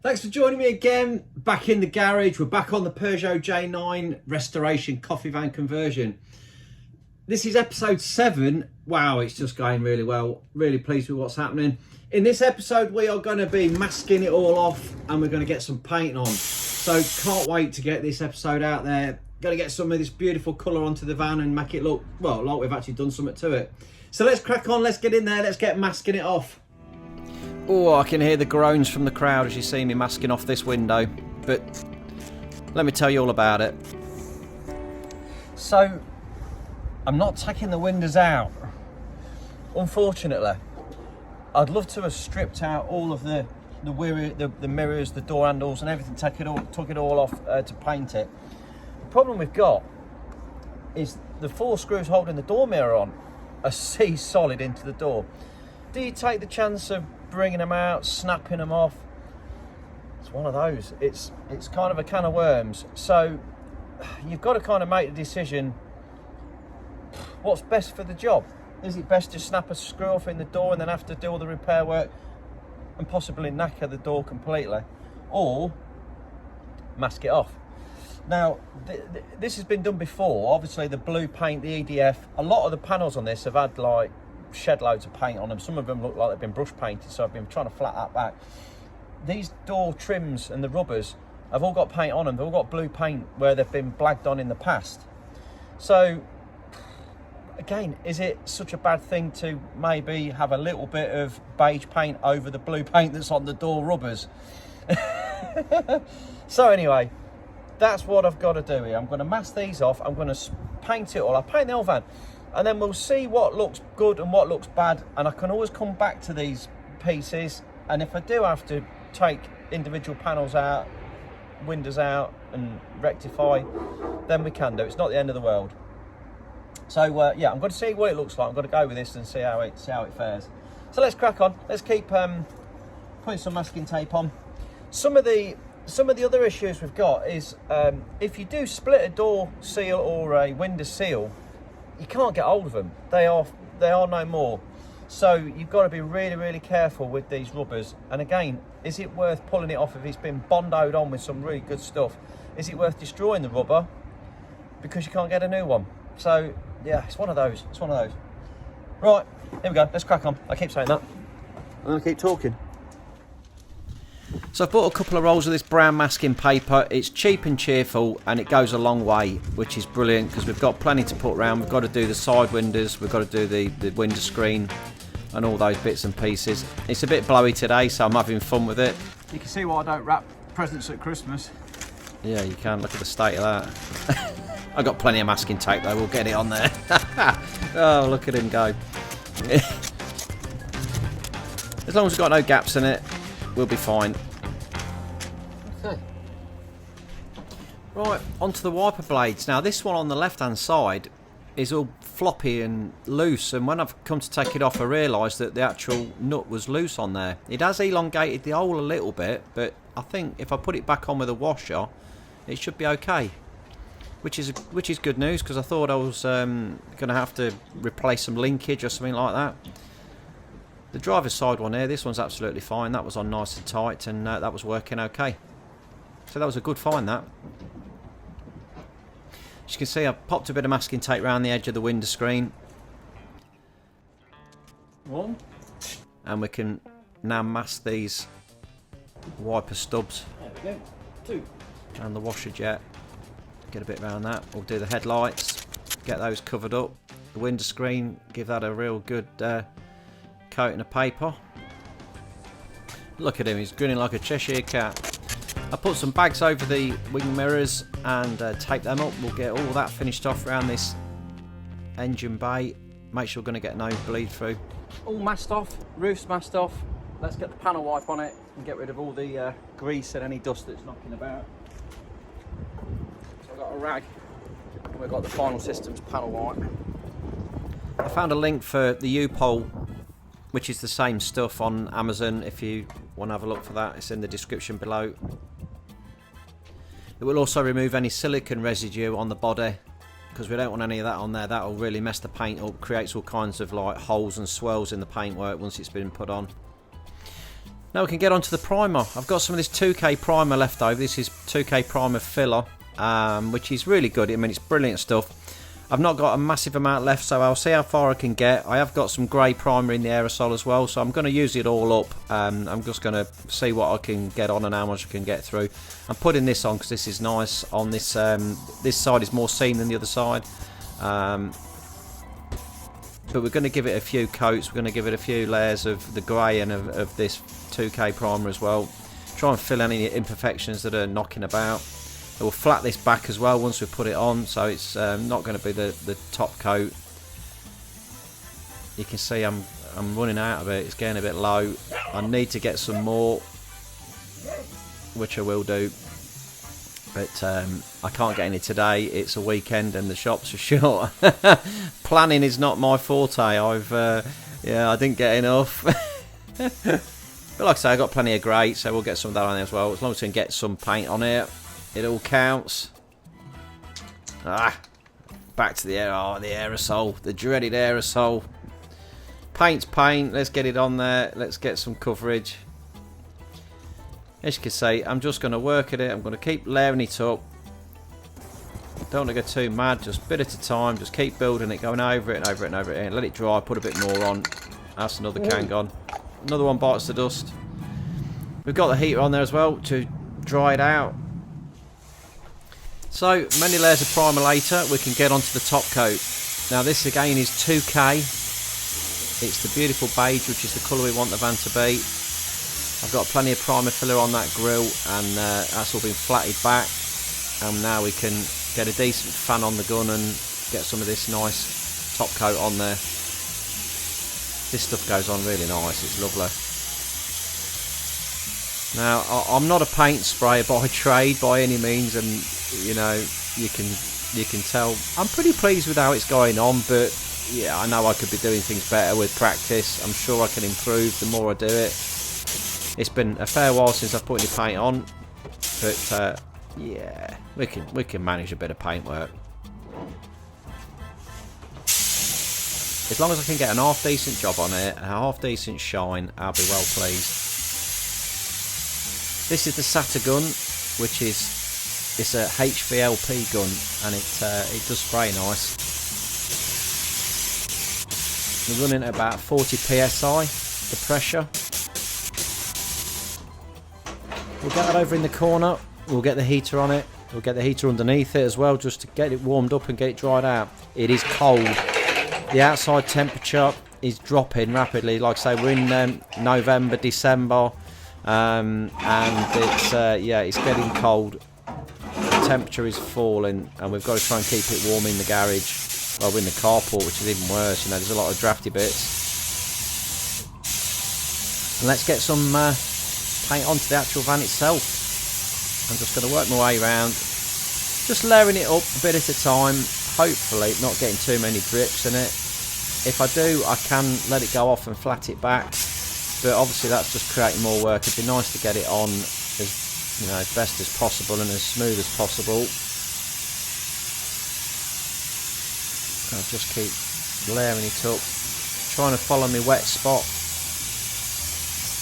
Thanks for joining me again. Back in the garage. We're back on the Peugeot J9 restoration coffee van conversion. This is episode 7. Wow, it's just going really well. Really pleased with what's happening. In this episode, we are going to be masking it all off and we're going to get some paint on. So can't wait to get this episode out there. Going to get some of this beautiful colour onto the van and make it look, well, like we've actually done something to it. So let's crack on. Let's get in there. Let's get masking it off. Oh, I can hear the groans from the crowd as you see me masking off this window, but let me tell you all about it. So, I'm not taking the windows out, unfortunately. I'd love to have stripped out all of the mirrors, the door handles and everything, took it all off to paint it. The problem we've got is the 4 screws holding the door mirror on are solid into the door. Do you take the chance of bringing them out, snapping them off? It's one of those. It's kind of a can of worms. So you've got to kind of make the decision, what's best for the job? Is it best to snap a screw off in the door and then have to do all the repair work and possibly knacker the door completely, or mask it off? Now this has been done before. Obviously the blue paint, the EDF, a lot of the panels on this have had like shed loads of paint on them. Some of them look like they've been brush painted, so I've been trying to flat that back. These door trims and the rubbers have all got paint on them. They've all got blue paint where they've been blagged on in the past. So again, is it such a bad thing to maybe have a little bit of beige paint over the blue paint that's on the door rubbers? So anyway, that's what I've got to do here. I'm going to mask these off. I'm going to paint it all. I'll paint the whole van, and then we'll see what looks good and what looks bad, and I can always come back to these pieces, and if I do have to take individual panels out, windows out and rectify, then we can do. It's not the end of the world. So yeah, I'm going to see what it looks like. I'm going to go with this and see how it fares. So let's crack on. Let's keep putting some masking tape on. Some of the other issues we've got is if you do split a door seal or a window seal, you can't get hold of them. They are no more. So you've got to be really, really careful with these rubbers. And again, is it worth pulling it off if it's been bondoed on with some really good stuff? Is it worth destroying the rubber because you can't get a new one? So yeah, it's one of those. It's one of those. Right, here we go. Let's crack on. I keep saying that. I'm going to keep talking. So I've bought a couple of rolls of this brown masking paper. It's cheap and cheerful and it goes a long way, which is brilliant because we've got plenty to put around. We've got to do the side windows, we've got to do the window screen and all those bits and pieces. It's a bit blowy today, so I'm having fun with it. You can see why I don't wrap presents at Christmas. Yeah, you can. Look at the state of that. I've got plenty of masking tape though, we'll get it on there. Oh, look at him go. As long as we've got no gaps in it, we'll be fine. Okay. Right, onto the wiper blades. Now this one on the left hand side is all floppy and loose, and when I've come to take it off I realised that the actual nut was loose on there. It has elongated the hole a little bit, but I think if I put it back on with a washer it should be okay. Which is good news, because I thought I was going to have to replace some linkage or something like that. The driver's side one here, this one's absolutely fine. That was on nice and tight, and that was working okay. So that was a good find, that. As you can see, I've popped a bit of masking tape around the edge of the window screen. One. And we can now mask these wiper stubs. There we go. 2. And the washer jet. Get a bit around that. We'll do the headlights, get those covered up. The window screen, give that a real good coating of paper. Look at him, he's grinning like a Cheshire cat. I put some bags over the wing mirrors and tape them up. We'll get all that finished off around this engine bay. Make sure we're going to get no bleed through. All masked off, roof's masked off. Let's get the panel wipe on it and get rid of all the grease and any dust that's knocking about. So I've got a rag and we've got the Final Systems panel wipe. I found a link for the U-pole, which is the same stuff, on Amazon. If you want to have a look for that, it's in the description below. It will also remove any silicone residue on the body, because we don't want any of that on there. That will really mess the paint up, creates all kinds of like holes and swirls in the paintwork once it's been put on. Now we can get onto the primer. I've got some of this 2K primer left over. This is 2K primer filler, which is really good. I mean, it's brilliant stuff. I've not got a massive amount left, so I'll see how far I can get. I have got some grey primer in the aerosol as well, so I'm going to use it all up. I'm just going to see what I can get on and how much I can get through. I'm putting this on because this is nice. On this this side is more seam than the other side. But we're going to give it a few coats. We're going to give it a few layers of the grey and of this 2K primer as well. Try and fill any imperfections that are knocking about. It will flat this back as well once we put it on, so it's not going to be the top coat. You can see I'm running out of it. It's getting a bit low. I need to get some more, which I will do. But I can't get any today. It's a weekend and the shops are shut. Planning is not my forte. I didn't get enough. But like I say, I got plenty of grey, so we'll get some of that on there as well. As long as we can get some paint on it, it all counts. Back to the aerosol, the dreaded aerosol. Paint's paint. Let's get it on there. Let's get some coverage. As you can see, I'm just going to work at it. I'm going to keep layering it up. Don't want to go too mad, just a bit at a time. Just keep building it, going over it and over it and over it. And let it dry, put a bit more on. That's another can gone. Another one bites the dust. We've got the heater on there as well to dry it out. So, many layers of primer later, we can get onto the top coat. Now this again is 2K. It's the beautiful beige, which is the colour we want the van to be. I've got plenty of primer filler on that grill, and that's all been flatted back. And now we can get a decent fan on the gun and get some of this nice top coat on there. This stuff goes on really nice, it's lovely. Now, I'm not a paint sprayer by trade by any means, and you know, you can tell I'm pretty pleased with how it's going on, but yeah, I know I could be doing things better with practice. I'm sure I can improve the more I do it. It's been a fair while since I've put any paint on, but yeah, we can manage a bit of paint work. As long as I can get an half decent job on it, a half decent shine, I'll be well pleased. This is the SATA gun, which it's a HVLP gun, and it does spray nice. We're running at about 40 psi, the pressure. We'll get that over in the corner. We'll get the heater on it. We'll get the heater underneath it as well, just to get it warmed up and get it dried out. It is cold. The outside temperature is dropping rapidly. Like I say, we're in November, December, and it's getting cold. The temperature is falling, and we've got to try and keep it warm in the garage. Well, in the carport, which is even worse. You know, there's a lot of drafty bits. And let's get some paint onto the actual van itself. I'm just going to work my way around, just layering it up a bit at a time, hopefully not getting too many drips in it. If I do, I can let it go off and flat it back, but obviously that's just creating more work. It'd be nice to get it on as, you know, as best as possible and as smooth as possible. I'll just keep layering it up, trying to follow my wet spot.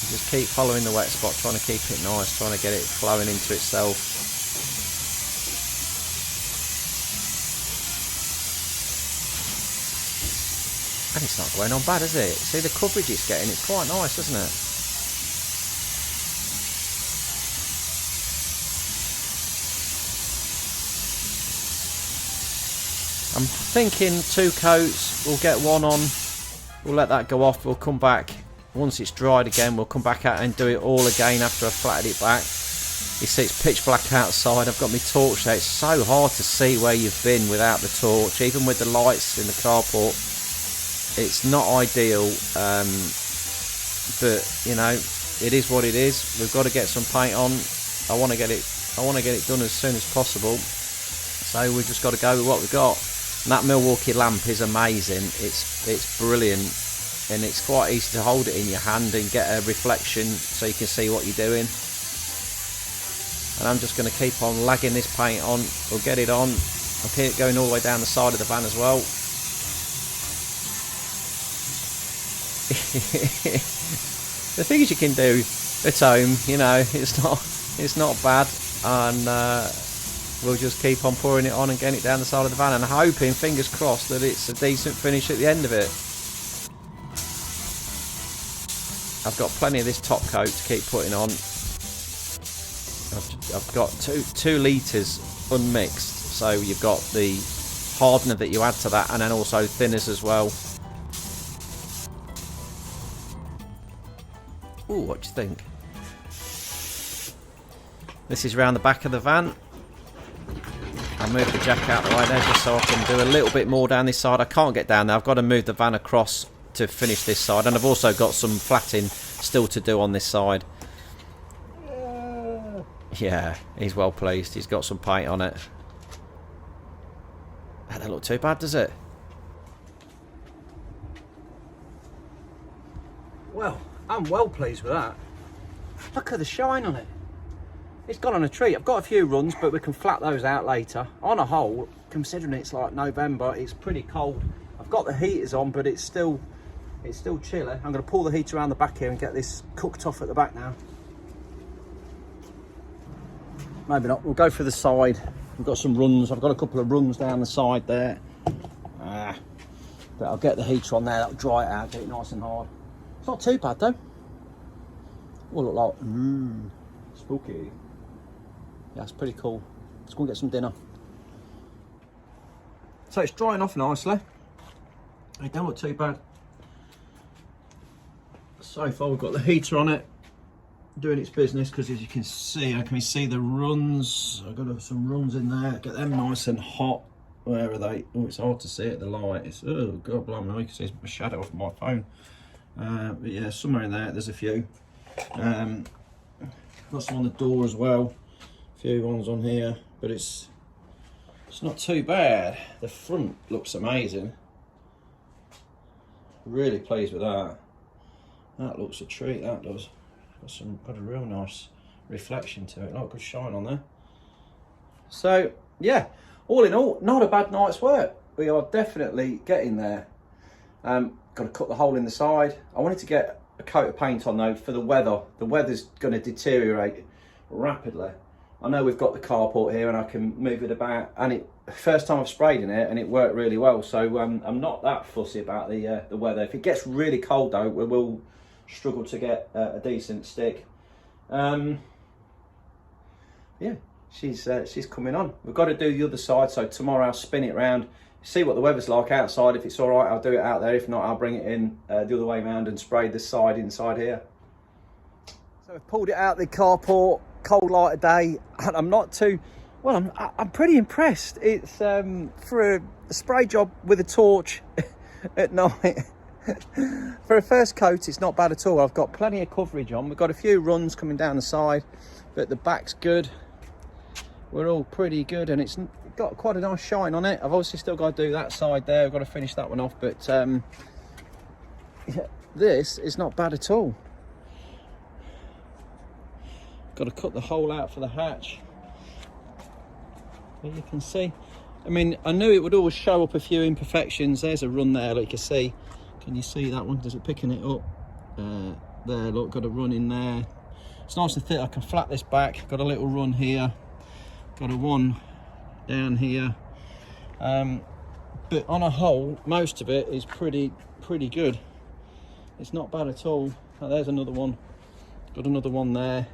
Just keep following the wet spot, trying to keep it nice, trying to get it flowing into itself. And it's not going on bad, is it? See the coverage it's getting, it's quite nice, isn't it? I'm thinking 2 coats, we'll get one on, we'll let that go off, we'll come back. Once it's dried again, we'll come back out and do it all again after I've flattened it back. You see it's pitch black outside. I've got my torch there. It's so hard to see where you've been without the torch, even with the lights in the carport. It's not ideal, but you know, it is what it is. We've got to get some paint on. I want to get it done as soon as possible. So we've just got to go with what we've got. And that Milwaukee lamp is amazing. It's brilliant. And it's quite easy to hold it in your hand and get a reflection so you can see what you're doing. And I'm just going to keep on lagging this paint on. We'll get it on. I'll keep it going all the way down the side of the van as well. The things you can do at home, you know, it's not bad, and we'll just keep on pouring it on and getting it down the side of the van, and hoping, fingers crossed, that it's a decent finish at the end of it. I've got plenty of this top coat to keep putting on. I've got two litres unmixed, so you've got the hardener that you add to that, and then also thinners as well. Ooh, what do you think? This is round the back of the van. I'll move the jack out the way there just so I can do a little bit more down this side. I can't get down there. I've got to move the van across to finish this side, and I've also got some flatting still to do on this side. Yeah, he's well pleased. He's got some paint on it. That doesn't look too bad, does it? Well, I'm well pleased with that. Look at the shine on it. It's gone on a treat. I've got a few runs, but we can flat those out later. On a whole, considering it's like November, it's pretty cold. I've got the heaters on, but it's still chilly. I'm going to pull the heater around the back here and get this cooked off at the back now. Maybe not. We'll go for the side. We've got some runs. I've got a couple of runs down the side there. But I'll get the heater on there. That'll dry it out, get it nice and hard. It's not too bad though. Will look like spooky. Yeah, it's pretty cool. Let's go and get some dinner. So it's drying off nicely. It don't look too bad. So far we've got the heater on it, doing its business, because as you can see, I can see the runs. I've got some runs in there. Get them nice and hot. Where are they? Oh, it's hard to see at the light. It's, oh god, blimey, you can see a shadow off my phone. But yeah, somewhere in there, there's a few. Got some on the door as well. A few ones on here, but it's not too bad. The front looks amazing. Really pleased with that. That looks a treat, that does. Got a real nice reflection to it. Not a good shine on there. So yeah, all in all, not a bad night's work. We are definitely getting there. Got to cut the hole in the side. I wanted to get a coat of paint on though for the weather. The weather's going to deteriorate rapidly. I know we've got the carport here and I can move it about, and first time I've sprayed in it and it worked really well, so I'm not that fussy about the weather. If it gets really cold though, we will struggle to get a decent stick. Yeah, she's coming on. We've got to do the other side, so tomorrow I'll spin it round, see what the weather's like outside. If it's all right, I'll do it out there. If not, I'll bring it in the other way around and spray this side inside here. So I've pulled it out the carport, cold light of day, and I'm not too well. I'm pretty impressed. It's for a spray job with a torch at night. For a first coat, it's not bad at all. I've got plenty of coverage on. We've got a few runs coming down the side, but the back's good. We're all pretty good, and it's got quite a nice shine on it. I've obviously still got to do that side there. I've got to finish that one off, but yeah, this is not bad at all. Got to cut the hole out for the hatch. But you can see, I mean, I knew it would always show up a few imperfections. There's a run there, like you can see. Can you see that one? Does it picking it up? There, look, got a run in there. It's nice and thick. I can flat this back. Got a little run here. Got a one down here. But on a whole, most of it is pretty good. It's not bad at all. Oh, there's another one. Got another one there.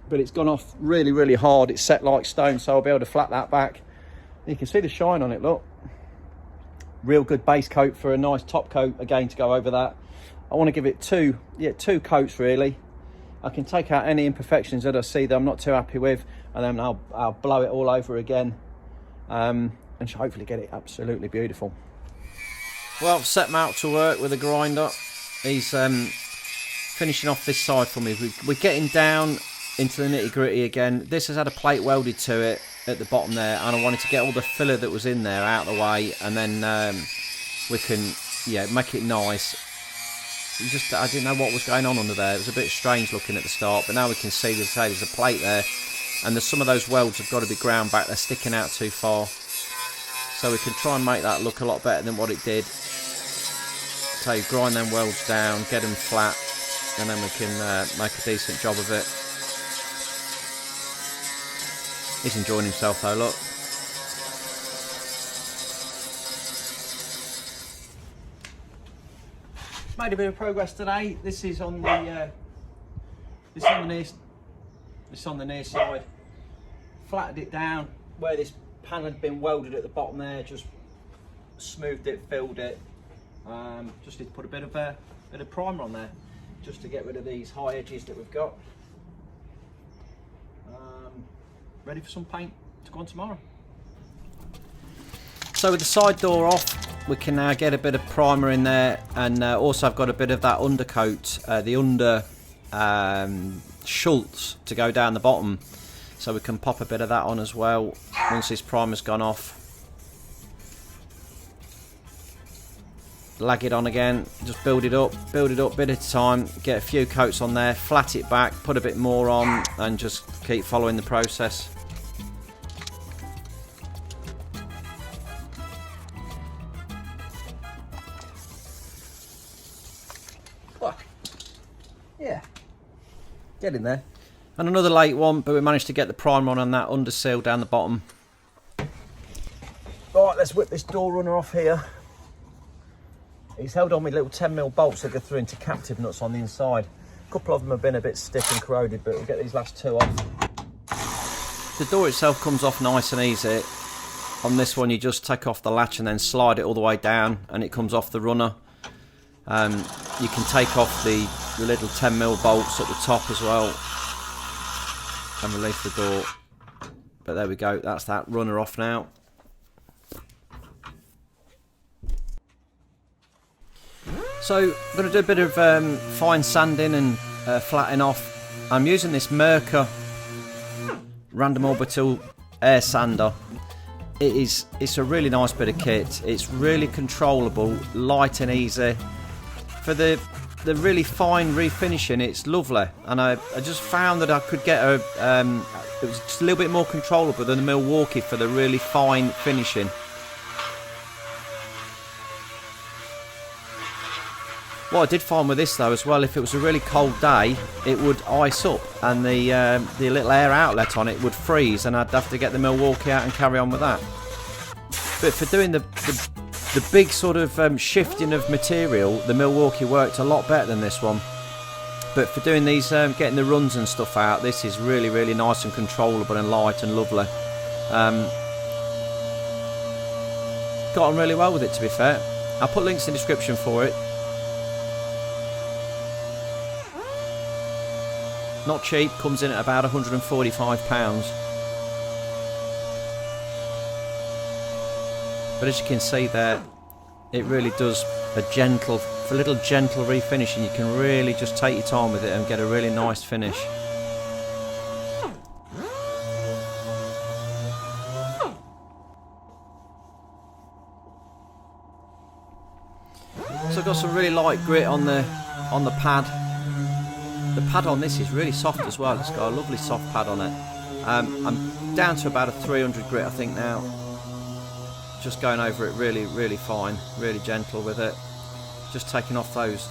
But it's gone off really, really hard. It's set like stone, so I'll be able to flat that back. You can see the shine on it, look. Real good base coat for a nice top coat again to go over that. I want to give it two coats really. I can take out any imperfections that I see that I'm not too happy with, and then I'll blow it all over again, and hopefully get it absolutely beautiful. Well, I've set him out to work with a grinder. He's finishing off this side for me. We're getting down into the nitty gritty again. This has had a plate welded to it at the bottom there, and I wanted to get all the filler that was in there out of the way, and then we can make it nice. I didn't know what was going on under there. It was a bit strange looking at the start, but now we can see there's a plate there, and some of those welds have got to be ground back. They're sticking out too far, so we can try and make that look a lot better than what it did. So you grind them welds down, get them flat, and then we can make a decent job of it. He's enjoying himself though, look. Made a bit of progress today. This is on the near side. Flattened it down where this pan had been welded at the bottom there. Just smoothed it, filled it. Just need to put a bit of primer on there, just to get rid of these high edges that we've got. Ready for some paint to go on tomorrow. So with the side door off, we can now get a bit of primer in there, and also I've got a bit of that undercoat, the under Schultz to go down the bottom, so we can pop a bit of that on as well once this primer's gone off. Lag it on again, just build it up bit at a time, get a few coats on there, flat it back, put a bit more on, and just keep following the process. Yeah, get in there. And another late one, but we managed to get the primer on that under seal down the bottom. Right, let's whip this door runner off here. It's held on with little 10mm bolts that go through into captive nuts on the inside. A couple of them have been a bit stiff and corroded, but we'll get these last two off. The door itself comes off nice and easy. On this one, you just take off the latch and then slide it all the way down, and it comes off the runner. You can take off the little 10mm bolts at the top as well and release the door. But there we go, that's that runner off now. So I'm going to do a bit of fine sanding and flattening off. I'm using this Merkur random orbital air sander. It's a really nice bit of kit. It's really controllable, light and easy. For the really fine refinishing, it's lovely, and I just found that I could get it was just a little bit more controllable than the Milwaukee for the really fine finishing. What I did find with this though as well, if it was a really cold day, it would ice up, and the little air outlet on it would freeze, and I'd have to get the Milwaukee out and carry on with that. But for doing the big sort of shifting of material, the Milwaukee worked a lot better than this one. But for doing these, getting the runs and stuff out, this is really, really nice and controllable and light and lovely. Got on really well with it, to be fair. I'll put links in the description for it. Not cheap, comes in at about £145. But as you can see there, it really does a little gentle refinishing. You can really just take your time with it and get a really nice finish. So I've got some really light grit on the pad. The pad on this is really soft as well. It's got a lovely soft pad on it. I'm down to about a 300 grit I think now. Just going over it really, really fine, really gentle with it. Just taking off those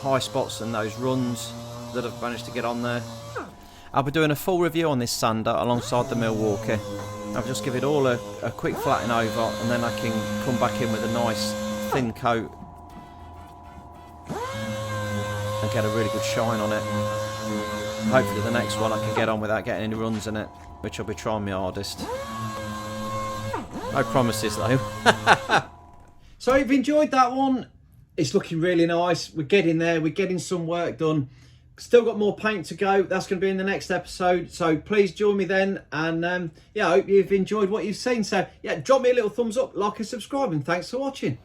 high spots and those runs that I've managed to get on there. I'll be doing a full review on this sander alongside the Milwaukee. I'll just give it all a quick flattening over, and then I can come back in with a nice thin coat and get a really good shine on it. Hopefully the next one I can get on without getting any runs in it, which I'll be trying my hardest. No promises though. So if you've enjoyed that one, it's looking really nice. We're getting there, we're getting some work done. Still got more paint to go. That's going to be in the next episode, so please join me then. And yeah, I hope you've enjoyed what you've seen. So yeah, drop me a little thumbs up, like and subscribe, and thanks for watching.